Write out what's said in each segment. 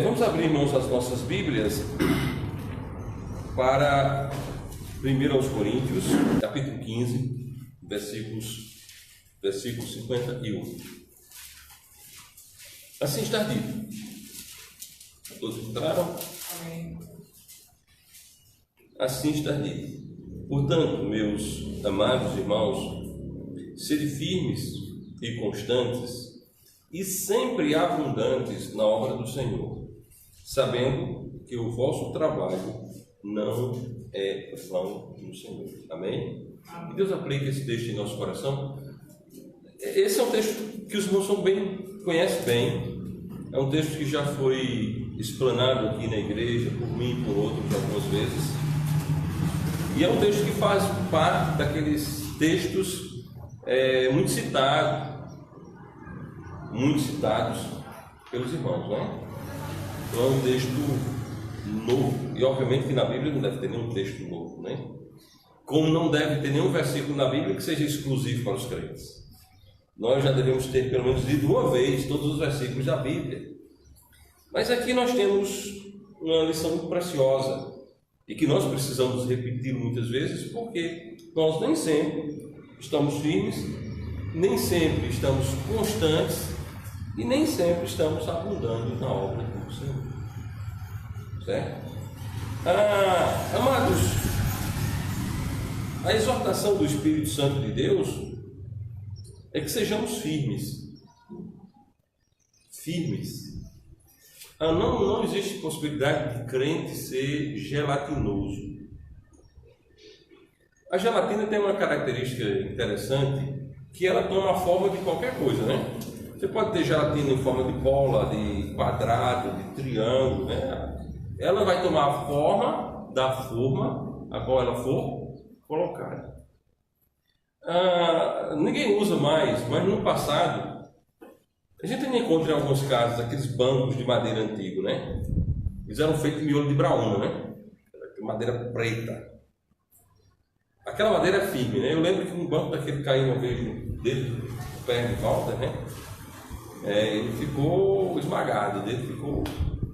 Vamos abrir, irmãos, as nossas Bíblias para 1 Coríntios, capítulo 15, versículo 51. Assim está dito. Todos entraram? Amém. Assim está dito. Portanto, meus amados irmãos, sede firmes e constantes e sempre abundantes na obra do Senhor, sabendo que o vosso trabalho não é vão no Senhor. Amém? Que Deus aplique esse texto em nosso coração. Esse é um texto que os irmãos conhecem bem. É um texto que já foi explanado aqui na igreja, por mim e por outros algumas vezes. E é um texto que faz parte daqueles textos muito citados pelos irmãos, né? Então é um texto novo. E obviamente que na Bíblia não deve ter nenhum texto novo, né? Como não deve ter nenhum versículo na Bíblia que seja exclusivo para os crentes. Nós já devemos ter pelo menos lido uma vez todos os versículos da Bíblia. Mas aqui nós temos uma lição muito preciosa e que nós precisamos repetir muitas vezes, porque nós nem sempre estamos firmes, nem sempre estamos constantes e nem sempre estamos abundando na obra do Senhor. Certo? Amados, a exortação do Espírito Santo de Deus é que sejamos firmes. Não existe possibilidade de crente ser gelatinoso. A gelatina tem uma característica interessante, que ela toma a forma de qualquer coisa, né? Você pode ter gelatina em forma de bola, de quadrado, de triângulo, né? Ela vai tomar a forma da forma a qual ela for colocada. Ninguém usa mais, mas no passado a gente ainda encontra em alguns casos aqueles bancos de madeira antigo, né? Eles eram feitos de miolo de braúna, né? Madeira preta. Aquela madeira é firme, né? Eu lembro que um banco daquele caiu uma vez dentro do pé de volta, né? Ele ficou esmagado, o dedo ficou,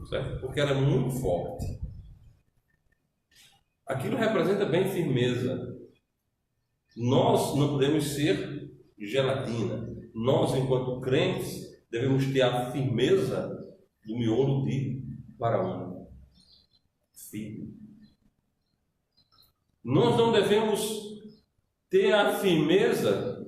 certo? Porque era muito forte. Aquilo representa bem firmeza. Nós não podemos ser gelatina. Nós, enquanto crentes, devemos ter a firmeza do miolo de braúna. Firme. Nós não devemos ter a firmeza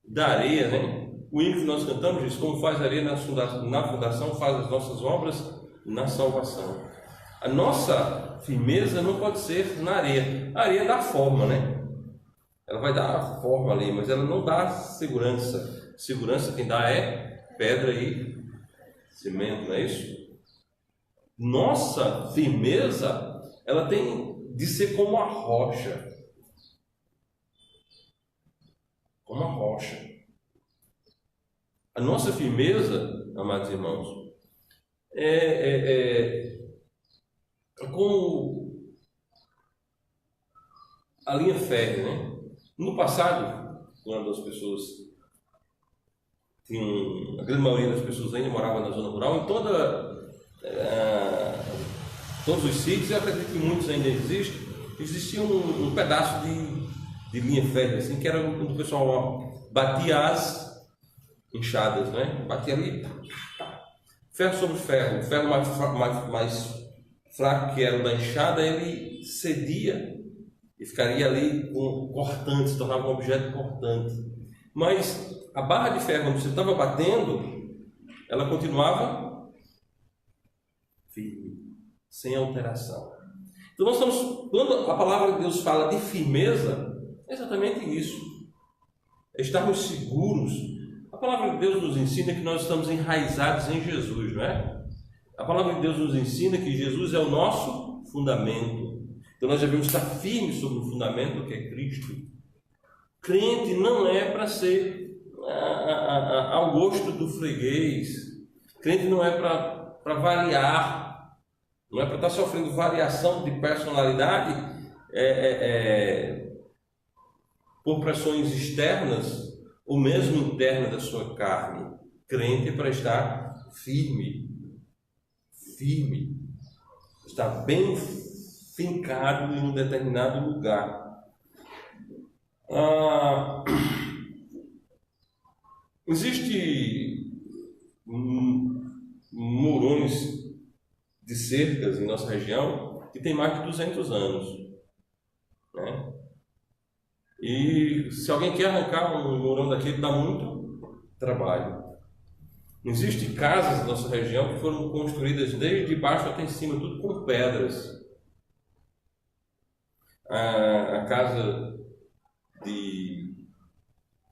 da areia, né? O hino que nós cantamos diz: como faz a areia na fundação, faz as nossas obras na salvação. A nossa firmeza não pode ser na areia. A areia dá forma, né? Ela vai dar a forma ali, mas ela não dá segurança. Segurança quem dá é pedra e cimento, não é isso? Nossa firmeza, ela tem de ser como a rocha. Como a rocha. A nossa firmeza, amados irmãos, é como a linha férrea, né? No passado, quando as pessoas a grande maioria das pessoas ainda morava na zona rural, em todos os sítios, eu acredito que muitos ainda existia um pedaço de linha férrea, assim, que era quando o pessoal batia as enxadas, né? Batia ali, ferro sobre ferro, o ferro mais fraco que era o da enxada, ele cedia e ficaria ali cortante, se tornava um objeto cortante. Mas a barra de ferro, quando você estava batendo, ela continuava firme, sem alteração. Então quando a palavra de Deus fala de firmeza, é exatamente isso. É estarmos seguros. A palavra de Deus nos ensina que nós estamos enraizados em Jesus, não é? A palavra de Deus nos ensina que Jesus é o nosso fundamento. Então nós devemos estar firmes sobre o fundamento que é Cristo. Crente não é para ser ao gosto do freguês. Crente não é para variar, não é para estar sofrendo variação de personalidade por pressões externas ou mesmo internas da sua carne. Crente é para estar firme, está bem fincado em um determinado lugar. Existe murões de cercas em nossa região que tem mais de 200 anos, né? E se alguém quer arrancar um murão daquele, dá muito trabalho. Existem casas na nossa região que foram construídas desde baixo até em cima, tudo com pedras. A casa de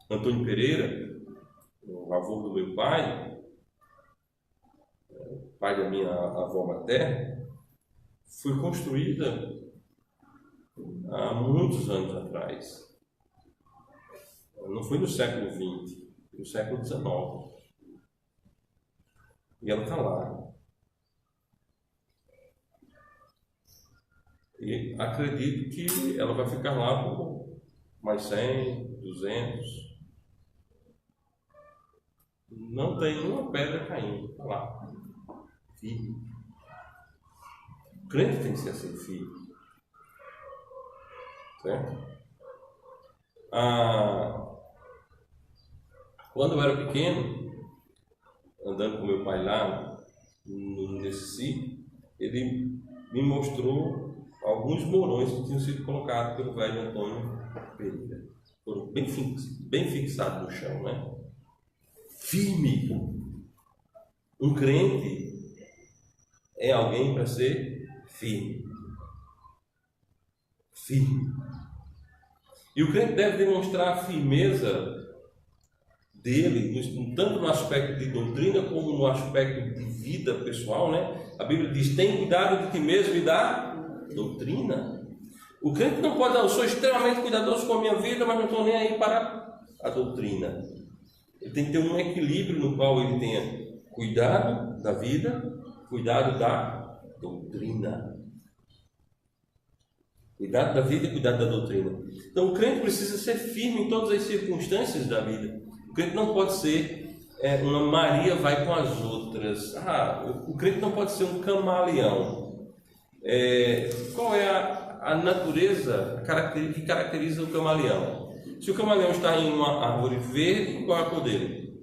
Antônio Pereira, o avô do meu pai, pai da minha avó materna, foi construída há muitos anos atrás. Não foi no século XX, foi no século XIX. E ela está lá. E acredito que ela vai ficar lá por mais 100, 200. Não tem uma pedra caindo. Está lá. Firme. O crente tem que ser assim, firme. Certo? Quando eu era pequeno, andando com meu pai lá nesse sítio, ele me mostrou alguns morões que tinham sido colocados pelo velho Antônio Pereira. Foram bem fixados no chão, né? Firme. Um crente é alguém para ser firme. E o crente deve demonstrar a firmeza dele, tanto no aspecto de doutrina como no aspecto de vida pessoal, né? A Bíblia diz: tem cuidado de ti mesmo e da doutrina. O crente não pode dizer: eu sou extremamente cuidadoso com a minha vida, mas não estou nem aí para a doutrina. Ele tem que ter um equilíbrio no qual ele tenha cuidado da vida, cuidado da doutrina. Cuidado da vida e cuidado da doutrina. Então o crente precisa ser firme em todas as circunstâncias da vida. O crente não pode ser uma Maria vai com as outras. O crente não pode ser um camaleão. Qual é a natureza que caracteriza o camaleão? Se o camaleão está em uma árvore verde, qual é a cor dele?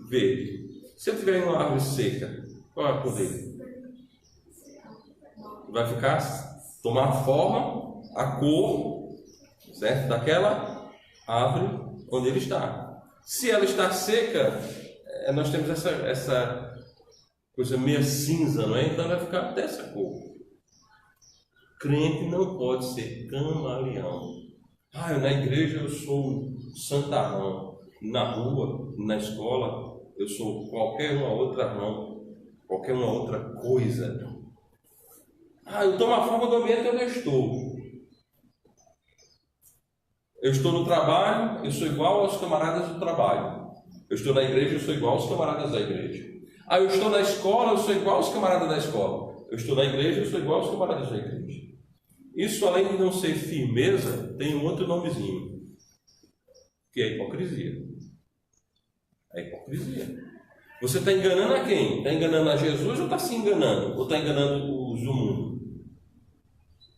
Verde. Se ele estiver em uma árvore seca, qual é a cor dele? Vai tomar a forma, a cor, certo? Daquela árvore onde ele está. Se ela está seca, nós temos essa coisa meio cinza, não é? Então vai ficar dessa cor. Crente não pode ser camaleão. Na igreja eu sou santarrão. Na rua, na escola, eu sou qualquer uma outra coisa. Eu tomo a forma do ambiente onde eu estou. Eu estou no trabalho, eu sou igual aos camaradas do trabalho. Eu estou na igreja, eu sou igual aos camaradas da igreja. Eu estou na escola, eu sou igual aos camaradas da escola. Eu estou na igreja, eu sou igual aos camaradas da igreja. Isso, além de não ser firmeza, tem um outro nomezinho, que é a hipocrisia. A hipocrisia. Você está enganando a quem? Está enganando a Jesus ou está se enganando? Ou está enganando os do mundo?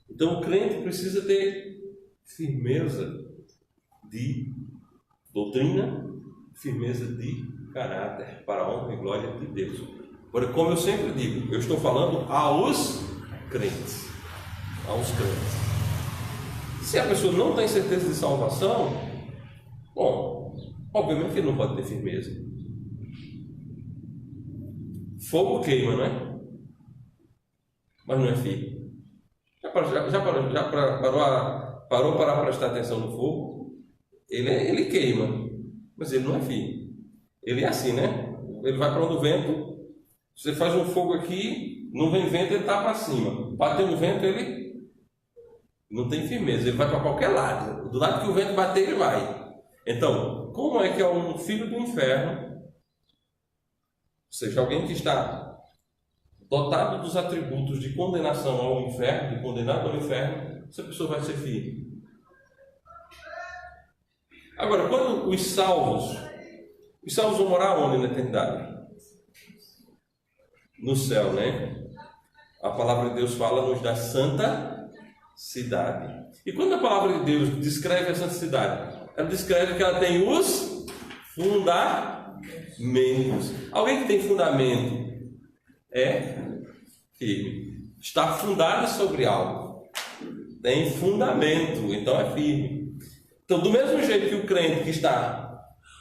Então o crente precisa ter firmeza de doutrina, firmeza de caráter, para a honra e glória de Deus. Agora, como eu sempre digo, eu estou falando aos crentes. Aos crentes. Se a pessoa não tem certeza de salvação, bom, obviamente que ele não pode ter firmeza. Fogo queima, não é? Mas não é firme. Parou para prestar atenção no fogo? Ele queima, mas ele não é firme. Ele é assim, né? Ele vai para onde o vento. Você faz um fogo aqui, não vem vento, ele está para cima. Bateu no vento, ele não tem firmeza. Ele vai para qualquer lado. Do lado que o vento bater, ele vai. Então, como é que é um filho do inferno, ou seja, alguém que está dotado dos atributos de condenação ao inferno, de condenado ao inferno, essa pessoa vai ser firme? Agora, quando os salvos vão morar onde na eternidade? no céu, né? A palavra de Deus fala-nos da santa cidade. E quando a palavra de Deus descreve a santa cidade, ela descreve que ela tem os fundamentos. Alguém que tem fundamento é firme. Está fundado sobre algo. Tem fundamento, então é firme. Então, do mesmo jeito que o crente que está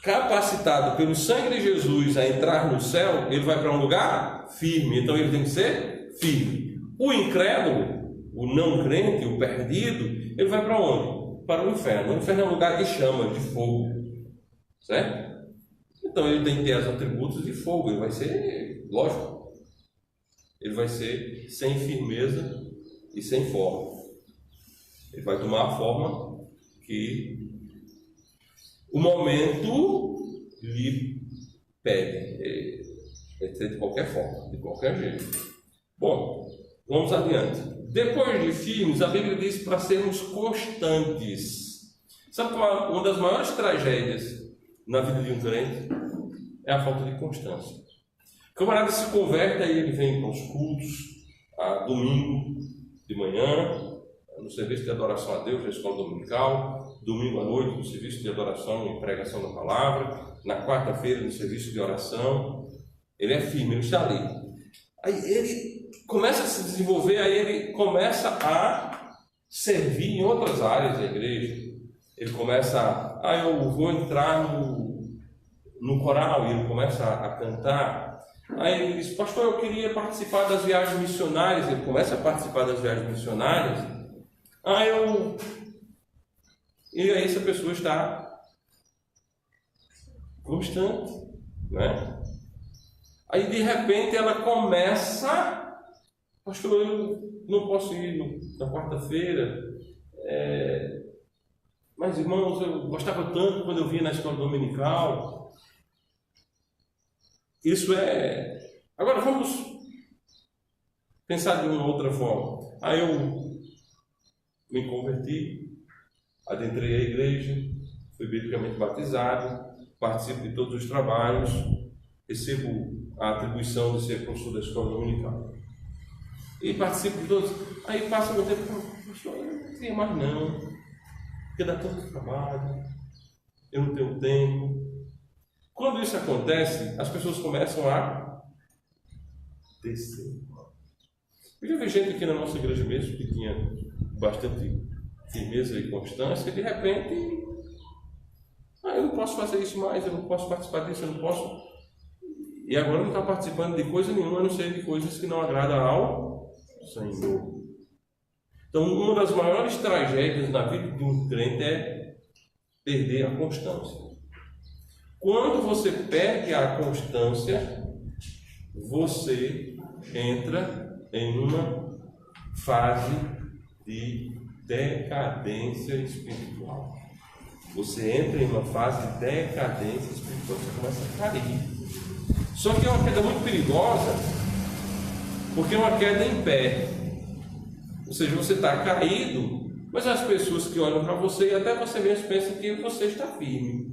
capacitado pelo sangue de Jesus a entrar no céu, ele vai para um lugar firme. Então, ele tem que ser firme. O incrédulo, o não crente, o perdido, ele vai para onde? Para o inferno. O inferno é um lugar de chama, de fogo. Certo? Então, ele tem que ter os atributos de fogo. Ele vai ser, lógico, ele vai ser sem firmeza e sem forma. Ele vai tomar a forma que o momento lhe pede. É ser de qualquer forma, de qualquer jeito. Bom, vamos adiante. Depois de firmes, a Bíblia diz para sermos constantes. Sabe qual é uma das maiores tragédias na vida de um crente? É a falta de constância. O camarada se converte, aí ele vem para os cultos, a domingo de manhã, no serviço de adoração a Deus, na escola dominical, domingo à noite, no serviço de adoração e pregação da palavra, na quarta-feira, no serviço de oração. Ele é firme, ele está ali. Aí ele começa a se desenvolver, aí ele começa a servir em outras áreas da igreja. Ele começa eu vou entrar no coral, e ele começa a cantar. Aí ele diz, pastor, eu queria participar das viagens missionárias. Ele começa a participar das viagens missionárias. E aí essa pessoa está constante, né? Aí de repente ela começa, pastor, eu não posso ir na quarta-feira, mas irmãos, eu gostava tanto quando eu vinha na escola dominical. Isso é... Agora vamos pensar de uma outra forma. Aí eu me converti, adentrei a igreja, fui biblicamente batizado, participo de todos os trabalhos, recebo a atribuição de ser professor da escola dominical. E participo de todos. Aí passa o tempo, pastor, eu não queria mais não, porque dá tanto trabalho, eu não tenho tempo. Quando isso acontece, as pessoas começam a descer. Eu já vi gente aqui na nossa igreja mesmo que tinha bastante firmeza e constância, e de repente, eu não posso fazer isso mais, eu não posso participar disso, eu não posso. E agora não está participando de coisa nenhuma, a não ser de coisas que não agradam ao Senhor. Então, uma das maiores tragédias na vida de um crente é perder a constância. Quando você perde a constância, você entra em uma fase de decadência espiritual. Você entra em uma fase de decadência espiritual, você começa a cair. Só que é uma queda muito perigosa, porque é uma queda em pé. Ou seja, você está caído, mas as pessoas que olham para você, e até você mesmo pensa que você está firme.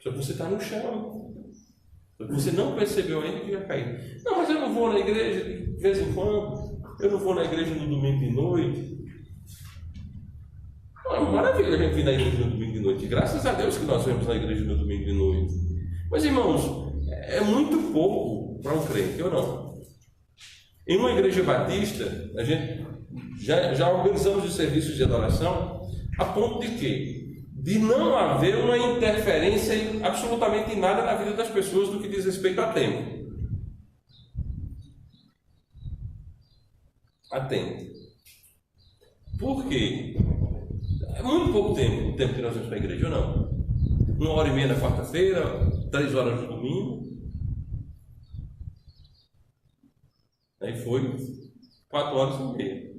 Só que você está no chão. Só que você não percebeu ainda que ia cair. Não, mas eu não vou na igreja de vez em quando. Eu não vou na igreja no domingo de noite. É uma maravilha a gente vir na igreja no domingo de noite. Graças a Deus que nós vemos na igreja no domingo de noite. Mas, irmãos, é muito pouco para um crente, ou não? Em uma igreja batista, a gente já organizamos os serviços de adoração a ponto de quê? De não haver uma interferência absolutamente em nada na vida das pessoas do que diz respeito a tempo. A tempo. Por quê? É muito pouco tempo o tempo que nós vamos para a igreja, ou não? 1h30 na quarta-feira, 3 horas no domingo. Aí foi 4h30.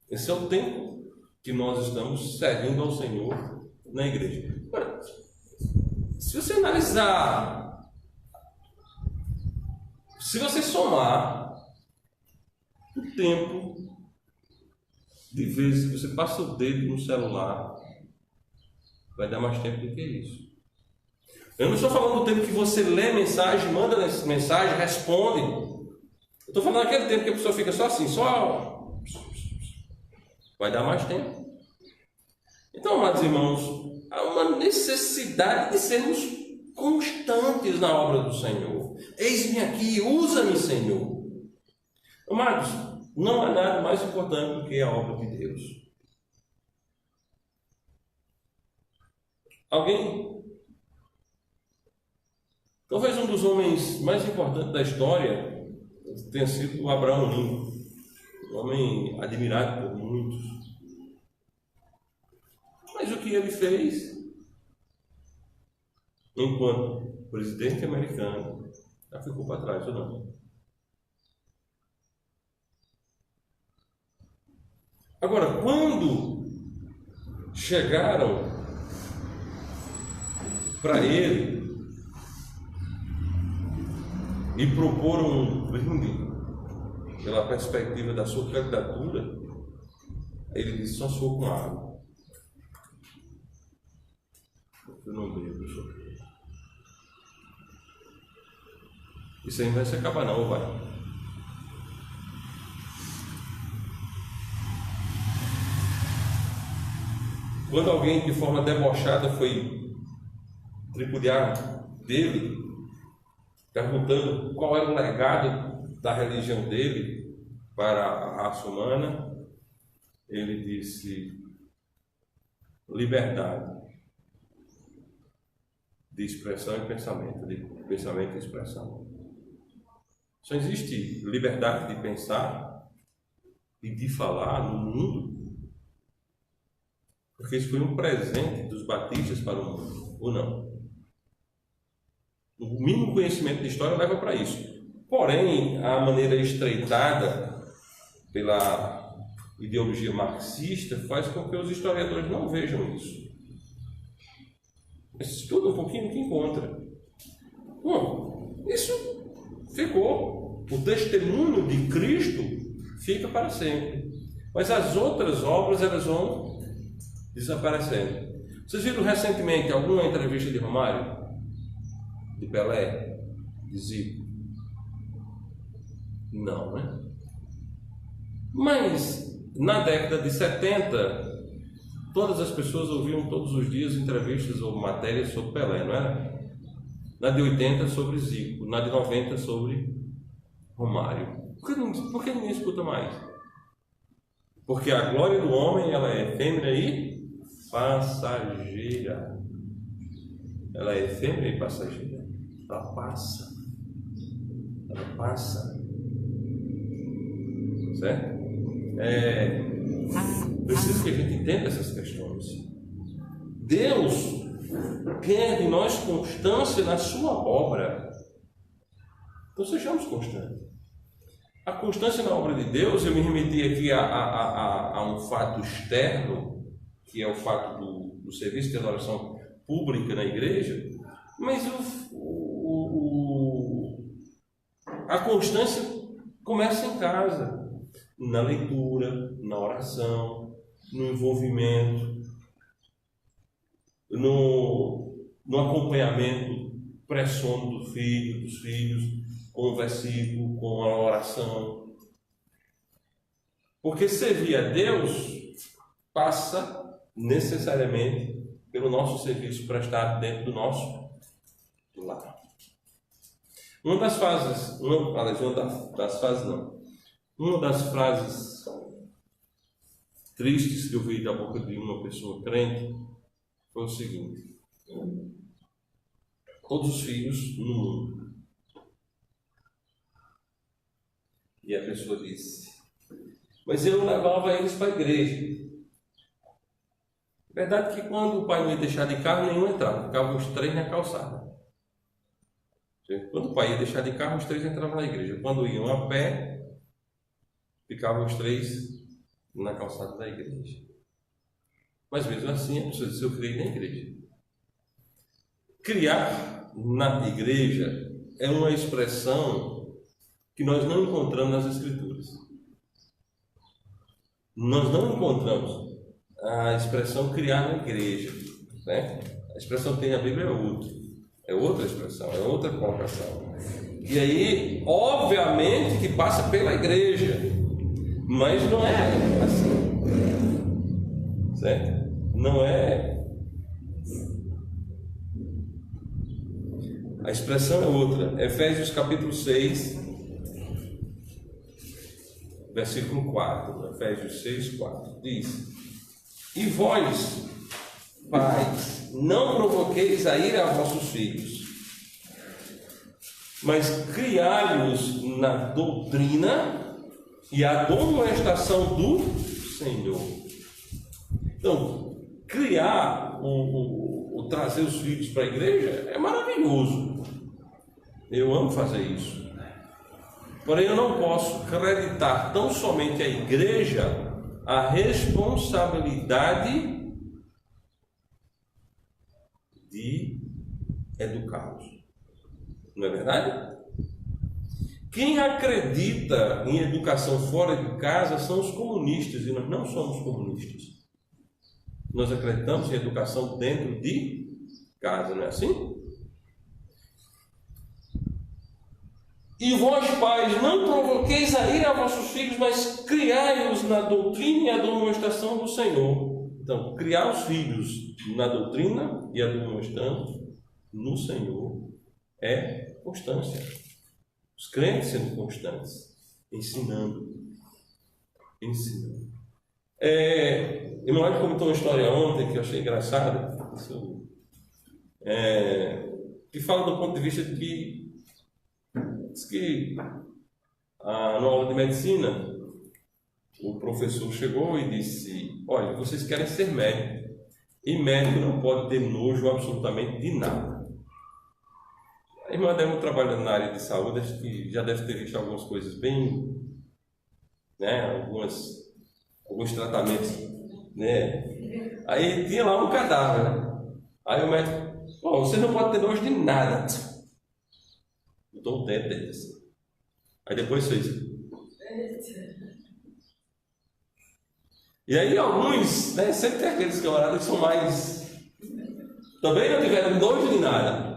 Esse é o tempo que nós estamos servindo ao Senhor na igreja. Agora, se você analisar, se você somar o tempo de vezes que você passa o dedo no celular, vai dar mais tempo do que isso. Eu não estou falando do tempo que você lê mensagem, manda mensagem, responde. Eu estou falando daquele tempo que a pessoa fica só assim, só... Vai dar mais tempo. Então, amados irmãos, há uma necessidade de sermos constantes na obra do Senhor. Eis-me aqui, usa-me, Senhor. Amados, não há nada mais importante do que a obra de Deus. Alguém? Talvez um dos homens mais importantes da história tenha sido Abraão Lincoln, um homem admirado por muitos. Mas o que ele fez enquanto presidente americano já ficou para trás, ou não? Agora, quando chegaram para ele e proporam um brinde pela perspectiva da sua candidatura, ele disse: só sou com água. Eu não bebo, professor. Isso aí não vai se acabar não, vai. Quando alguém de forma debochada foi tripudiar dele, perguntando qual era o legado da religião dele para a raça humana, ele disse: liberdade de expressão e pensamento, de pensamento e expressão. Só existe liberdade de pensar e de falar no mundo porque isso foi um presente dos batistas para o mundo, ou não? O mínimo conhecimento de história leva para isso. Porém, a maneira estreitada pela ideologia marxista faz com que os historiadores não vejam isso. Estuda um pouquinho que encontra. Bom, isso ficou. O testemunho de Cristo fica para sempre. Mas as outras obras, elas vão desaparecendo. Vocês viram recentemente alguma entrevista de Romário? De Pelé? De Zico? Não, né? Mas na década de 70, todas as pessoas ouviam todos os dias entrevistas ou matérias sobre Pelé, não era? Na de 80 sobre Zico, na de 90 sobre Romário. Por que ninguém escuta mais? Porque a glória do homem, ela é efêmera e passageira. Ela é efêmera e passageira. Ela passa. Ela passa. Certo? Preciso que a gente entenda essas questões. Deus quer de nós constância na sua obra. Então sejamos constantes. A constância na obra de Deus, eu me remeti aqui a um fato externo, que é o fato do serviço de adoração pública na igreja, mas a constância começa em casa, na leitura, na oração, no envolvimento, no acompanhamento pré-sono dos filhos, com o versículo, com a oração. Porque servir a Deus passa necessariamente pelo nosso serviço prestado dentro do nosso lar. Uma das frases tristes que eu vi da boca de uma pessoa crente foi o seguinte: todos os filhos no mundo. E a pessoa disse: mas eu levava eles para a igreja. Verdade que quando o pai não ia deixar de carro, nenhum entrava, ficavam os três na calçada. Quando o pai ia deixar de carro, os três entravam na igreja. Quando iam a pé, ficavam os três na calçada da igreja. Mas mesmo assim, a pessoa disse: eu criei na igreja. Criar na igreja é uma expressão que nós não encontramos nas Escrituras. Nós não encontramos a expressão criar na igreja, né? A expressão que tem na Bíblia é outra. É outra expressão, é outra colocação. E aí, obviamente, que passa pela igreja, mas não é assim, certo? Não é. A expressão é outra. Efésios capítulo 6, versículo 4. Efésios 6, 4. Diz: E vós, pais, não provoqueis a ira a vossos filhos, mas criai-os na doutrina e admoestação do Senhor. Então, criar, trazer os filhos para a igreja é maravilhoso. Eu amo fazer isso. Porém, eu não posso acreditar tão somente à igreja a responsabilidade de educá-los. Não é verdade? Quem acredita em educação fora de casa são os comunistas, e nós não somos comunistas. Nós acreditamos em educação dentro de casa, não é assim? E vós, pais, não provoqueis a ira a vossos filhos, mas criai-os na doutrina e admoestação do Senhor. Então, criar os filhos na doutrina e admoestando no Senhor é constância. Os crentes sendo constantes, ensinando. Emanuel comentou uma história ontem que eu achei engraçada, que fala do ponto de vista de que diz que na aula de medicina o professor chegou e disse: olha, vocês querem ser médico, e médico não pode ter nojo absolutamente de nada. A irmã Débora, trabalhando na área de saúde, acho que já deve ter visto algumas coisas bem, né, alguns tratamentos, né? Aí tinha lá um cadáver, né? Aí o médico: você não pode ter nojo de nada. Botou o dedo dele assim. Aí depois fez. E aí alguns, né, sempre tem aqueles camaradas que são mais, também não tiveram nojo de nada.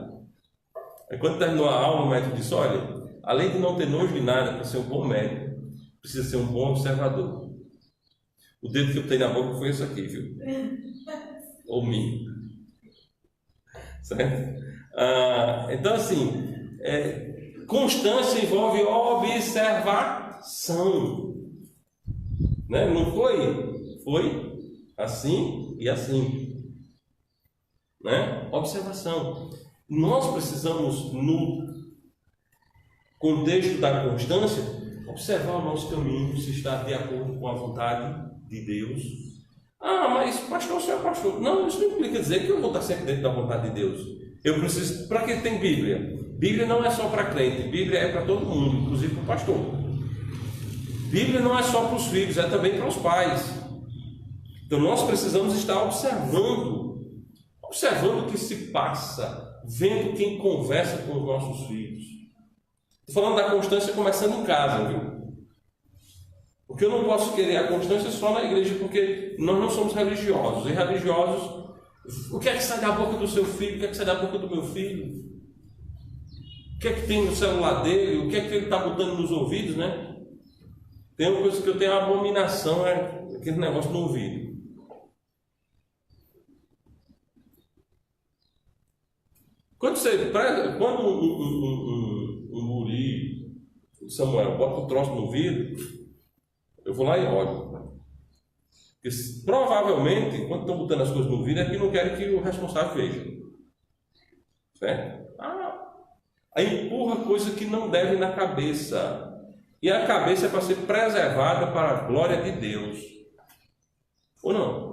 Aí quando terminou a aula, o médico disse: olha, além de não ter nojo de nada, para ser um bom médico, precisa ser um bom observador. O dedo que eu tenho na boca foi isso aqui, viu? Ou mim. Certo? Então assim, constância envolve observação, né? Não foi assim e assim, né? Observação. Nós precisamos, no contexto da constância, observar o nosso caminho, se está de acordo com a vontade de Deus. Mas pastor, o senhor é pastor. Não, isso não implica dizer que eu vou estar sempre dentro da vontade de Deus. Eu preciso. Para que tem Bíblia? Bíblia não é só para crente, Bíblia é para todo mundo, inclusive para o pastor. Bíblia não é só para os filhos, é também para os pais. Então nós precisamos estar observando o que se passa, vendo quem conversa com os nossos filhos. Estou falando da constância começando em casa, viu? Porque eu não posso querer a constância só na igreja, porque nós não somos religiosos. E religiosos, o que é que sai da boca do seu filho? O que é que sai da boca do meu filho? O que é que tem no celular dele? O que é que ele está botando nos ouvidos, né? Tem uma coisa que eu tenho uma abominação, é aquele negócio no ouvido. Quando um guri, o Samuel, bota o troço no ouvido, eu vou lá e olho. Porque provavelmente, quando estão botando as coisas no ouvido, é que não querem que o responsável veja. Certo? Aí empurra coisa que não deve na cabeça. E a cabeça é para ser preservada para a glória de Deus. Ou não?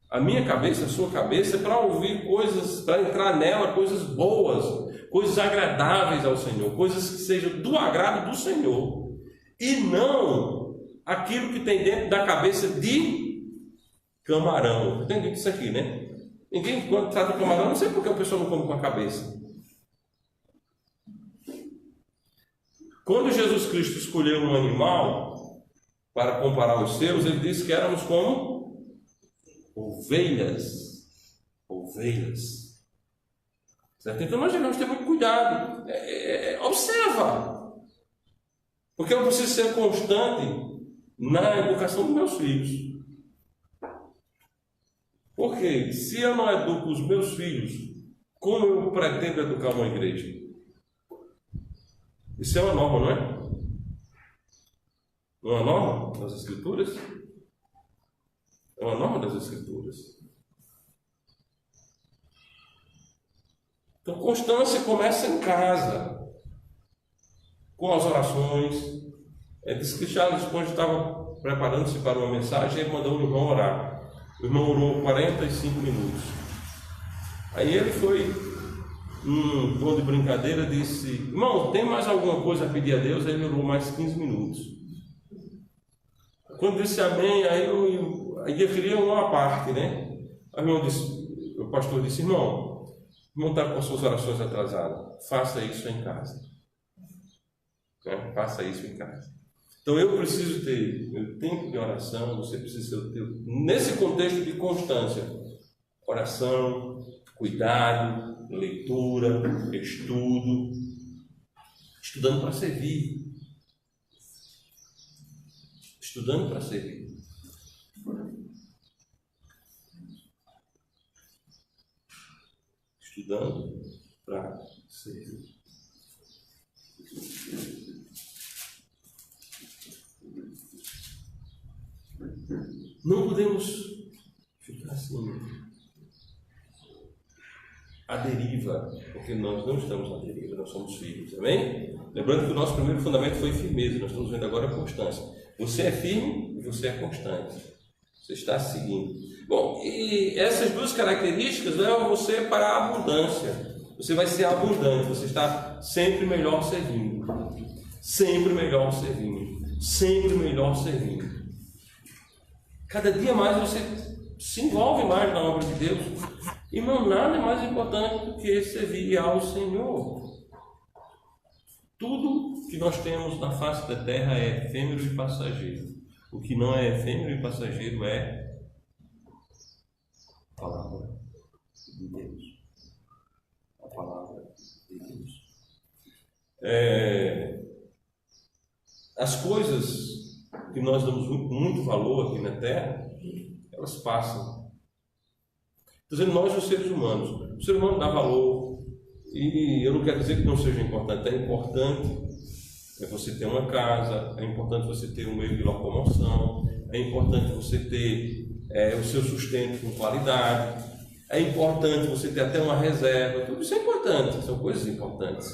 A minha cabeça, a sua cabeça, é para ouvir coisas, para entrar nela, coisas boas, coisas agradáveis ao Senhor, coisas que sejam do agrado do Senhor. E não aquilo que tem dentro da cabeça de camarão. Eu tenho dito isso aqui, né? Ninguém, quando trata de camarão, não sei por que a pessoa não come com a cabeça. Quando Jesus Cristo escolheu um animal para comparar os seus, ele disse que éramos como ovelhas. Certo? Então nós devemos ter muito cuidado. Observa. Porque eu preciso ser constante na educação dos meus filhos. Porque se eu não educo os meus filhos, como eu pretendo educar uma igreja? Isso é uma norma, não é? Não é uma norma das Escrituras? É uma norma das Escrituras. Então, constância começa em casa, com as orações. Disse que Charles Spurgeon estava preparando-se para uma mensagem e ele mandou o irmão orar. O irmão orou 45 minutos. Aí ele foi, num tom de brincadeira, disse: irmão, tem mais alguma coisa a pedir a Deus? Aí ele orou mais 15 minutos. Quando disse amém, aí eu queria uma parte, né? Aí o pastor disse: irmão está com as suas orações atrasadas, faça isso em casa. Faça isso em casa. Então eu preciso ter meu tempo de oração, você precisa ter, nesse contexto de constância, oração, cuidado, leitura, estudo, estudando para servir. Estudando para servir. Estudando para servir. Não podemos ficar assim à deriva, porque nós não estamos à deriva, nós somos filhos, amém? Lembrando que o nosso primeiro fundamento foi firmeza, nós estamos vendo agora a constância. Você é firme e você é constante, você está seguindo. Bom, e essas duas características levam você para a abundância. Você vai ser abundante, você está sempre melhor servindo, sempre melhor servindo, sempre melhor servindo. Cada dia mais você se envolve mais na obra de Deus. Irmão, nada é mais importante do que servir ao Senhor. Tudo que nós temos na face da terra é efêmero e passageiro. O que não é efêmero e passageiro é a palavra de Deus. A palavra de Deus. As coisas que nós damos muito valor aqui na Terra, elas passam. Estou dizendo nós, os seres humanos. O ser humano dá valor, e eu não quero dizer que não seja importante. É importante você ter uma casa, é importante você ter um meio de locomoção, é importante você ter o seu sustento com qualidade, é importante você ter até uma reserva. Tudo isso é importante, são coisas importantes.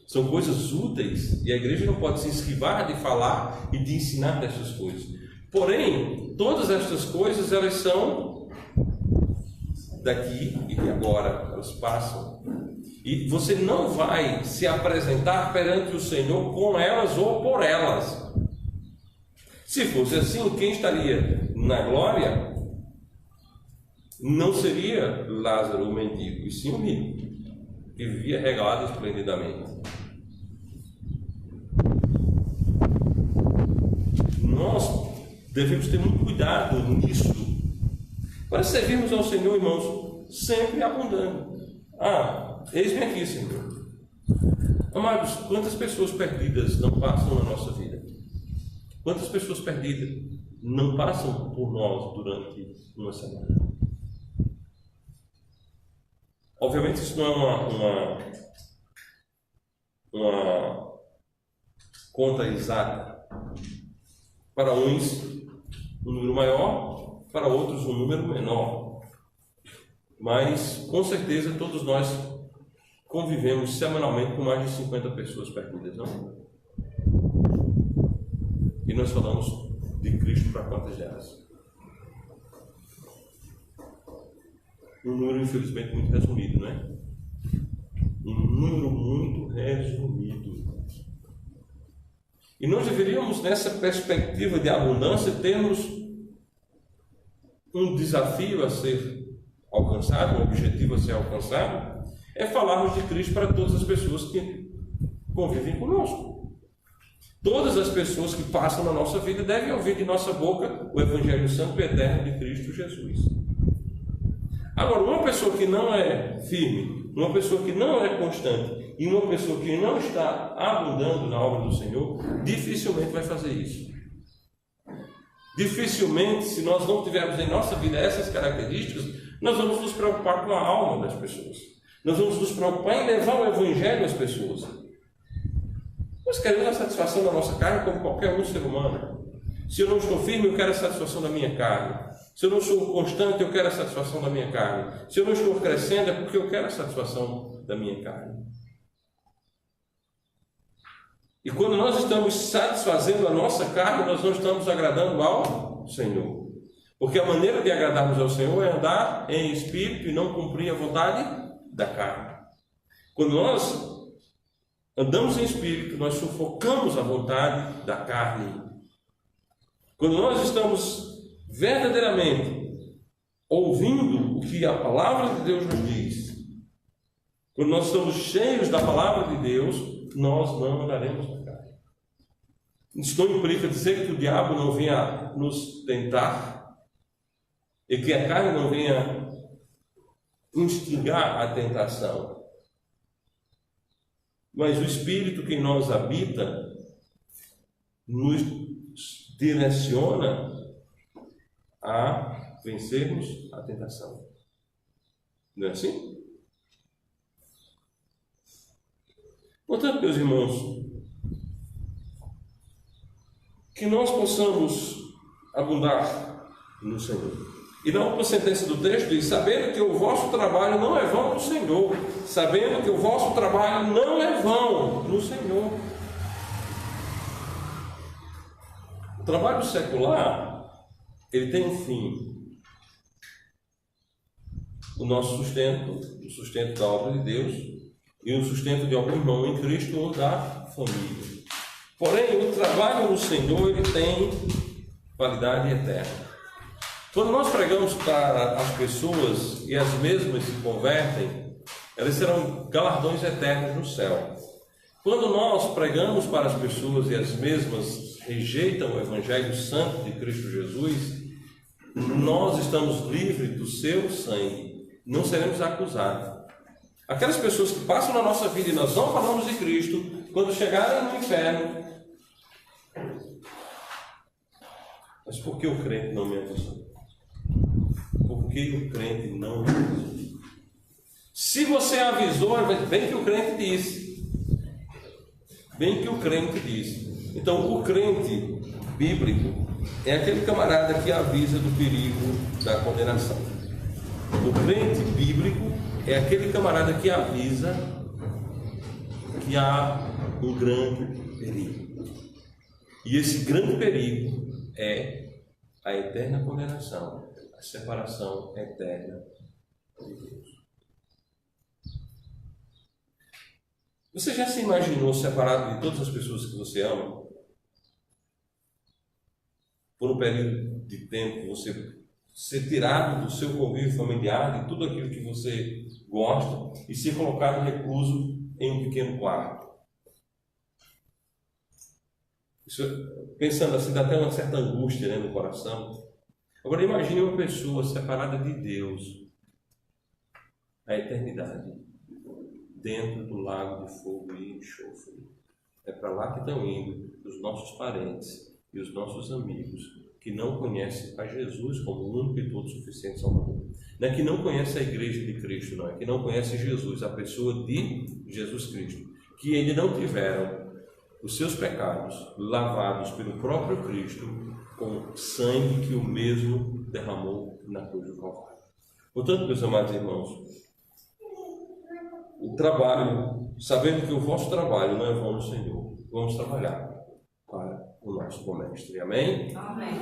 São coisas úteis e a igreja não pode se esquivar de falar e de ensinar dessas coisas. Porém, todas estas coisas, elas são daqui e de agora, elas passam. E você não vai se apresentar perante o Senhor com elas ou por elas. Se fosse assim, quem estaria na glória não seria Lázaro, o mendigo, e sim o rico, que vivia regalado esplendidamente. Nós devemos ter muito cuidado nisso, para servirmos ao Senhor, irmãos, sempre abundando. Eis-me aqui, Senhor. Amados, quantas pessoas perdidas não passam na nossa vida? Quantas pessoas perdidas não passam por nós durante uma semana? Obviamente isso não é uma conta exata. Para uns um número maior, para outros um número menor. Mas com certeza todos nós convivemos semanalmente com mais de 50 pessoas perdidas, não? E nós falamos de Cristo para quantas delas? Um número infelizmente muito resumido, não é? Um número muito resumido. E nós deveríamos, nessa perspectiva de abundância, termos um desafio a ser alcançado, um objetivo a ser alcançado, é falarmos de Cristo para todas as pessoas que convivem conosco. Todas as pessoas que passam na nossa vida devem ouvir de nossa boca o Evangelho Santo e Eterno de Cristo Jesus. Agora, uma pessoa que não é firme, uma pessoa que não é constante e uma pessoa que não está abundando na obra do Senhor, dificilmente vai fazer isso. Dificilmente, se nós não tivermos em nossa vida essas características, nós vamos nos preocupar com a alma das pessoas. Nós vamos nos preocupar em levar o Evangelho às pessoas. Nós queremos a satisfação da nossa carne como qualquer outro ser humano. Se eu não estou firme, eu quero a satisfação da minha carne. Se eu não sou constante, eu quero a satisfação da minha carne. Se eu não estou crescendo, é porque eu quero a satisfação da minha carne. E quando nós estamos satisfazendo a nossa carne, nós não estamos agradando ao Senhor. Porque a maneira de agradarmos ao Senhor é andar em espírito e não cumprir a vontade da carne. Quando nós andamos em espírito, nós sufocamos a vontade da carne. Quando nós estamos verdadeiramente ouvindo o que a palavra de Deus nos diz, quando nós estamos cheios da palavra de Deus, nós não andaremos na carne. Isso não implica dizer que o diabo não venha nos tentar e que a carne não venha instigar a tentação. Mas o Espírito que em nós habita nos direciona a vencermos a tentação. Não é assim? Portanto, meus irmãos, que nós possamos abundar no Senhor. E na última sentença do texto diz: sabendo que o vosso trabalho não é vão no Senhor. Sabendo que o vosso trabalho não é vão no Senhor. O trabalho secular, ele tem um fim. O nosso sustento, o sustento da obra de Deus e o sustento de algum irmão em Cristo ou da família. Porém, o trabalho no Senhor, ele tem validade eterna. Quando nós pregamos para as pessoas e as mesmas se convertem, elas serão galardões eternos no céu. Quando nós pregamos para as pessoas e as mesmas rejeitam o Evangelho Santo de Cristo Jesus, nós estamos livres do seu sangue, não seremos acusados. Aquelas pessoas que passam na nossa vida e nós não falamos de Cristo, quando chegarem no inferno, mas por que o crente não me avisou? Por que o crente não me avisou? Se você avisou, bem que o crente disse. Bem que o crente disse. Então, o crente bíblico é aquele camarada que avisa do perigo da condenação. O crente bíblico é aquele camarada que avisa que há um grande perigo. E esse grande perigo é a eterna condenação, a separação eterna de Deus. Você já se imaginou separado de todas as pessoas que você ama? Por um período de tempo, você ser tirado do seu convívio familiar, de tudo aquilo que você gosta, e ser colocado recluso em um pequeno quarto. Isso, pensando assim, dá até uma certa angústia, né, no coração. Agora imagine uma pessoa separada de Deus, a eternidade, dentro do lago de fogo e enxofre. É para lá que estão indo os nossos parentes e os nossos amigos que não conhecem a Jesus como o único e todo suficiente Salvador. Não é que não conhece a igreja de Cristo, não é que não conhece Jesus, a pessoa de Jesus Cristo, que eles não tiveram os seus pecados lavados pelo próprio Cristo com sangue que o mesmo derramou na cruz do Calvário. Portanto, meus amados irmãos, o trabalho, sabendo que o vosso trabalho não é vão no Senhor, vamos trabalhar para o nosso bom mestre. Amém? Amém.